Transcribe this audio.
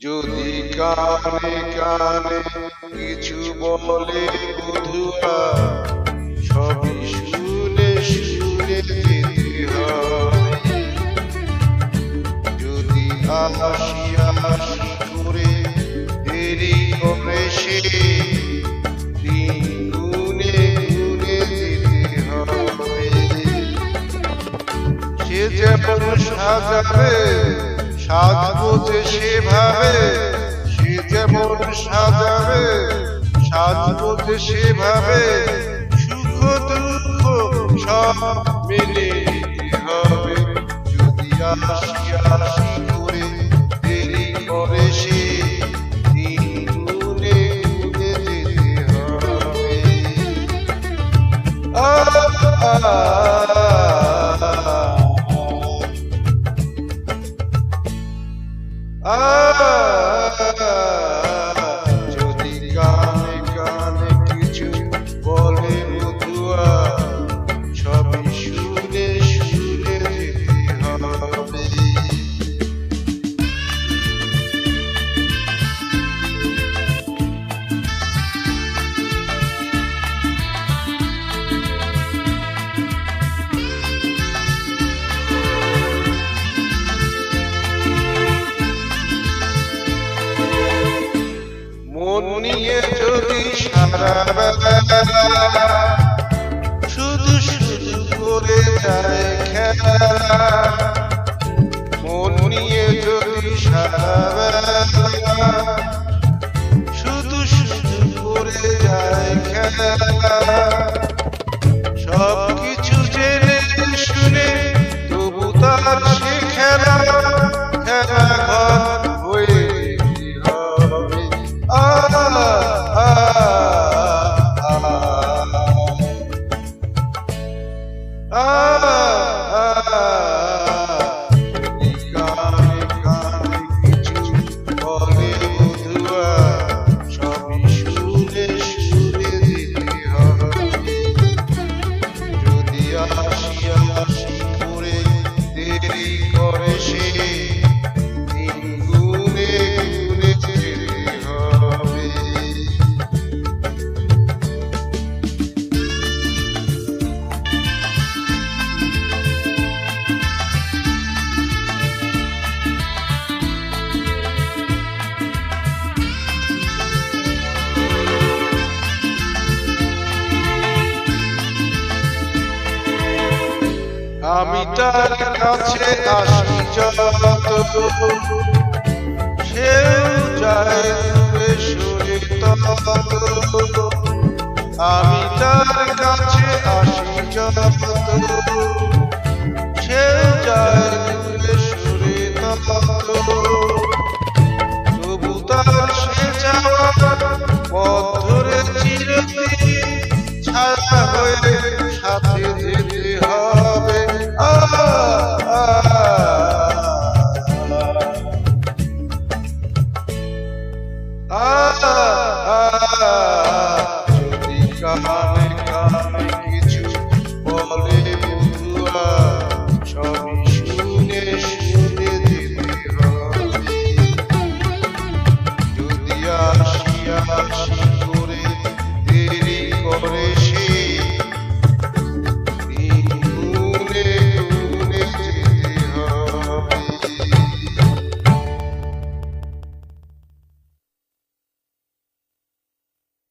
যদি কানে কানে কিছু বলে বধুয়া, সবই শুনে শুনে যেতে হবে। যদি আসি আসি করে দেরি করে সে, দিন গুনে গুনে যেতে হবে। সে যেমন সাজাবে সাজবো যে সেভাবে, সে যেমন সাজাবে সাজবো যে সেভাবে। সুখ দুঃখ সব মেনে নিতে হবে। যদি আসি আসি করে দেরি করে সে, দিন গুনে গুনে যেতে হবে। যদি কানে কানে কিছু বলে বধুয়া, সবই শুনে শুনে যেতে হবে। মন নিয়ে যদি সারা বেলা শুধু শুধু করে যায় খেলা, মন নিয়ে যদি সারা বেলা শুধু শুধু করে যায় খেলা, সব কিছু জেনে শুনে তবু তার সে খেলা খেলা ঘর হয়ে আমি তার কাছে আসি যত, সেও যায় দূরে সরে তত। আমি তার কাছে আসি যত, সেও যায় দূরে সরে তত। তবু তার সে যাওয়ার পথ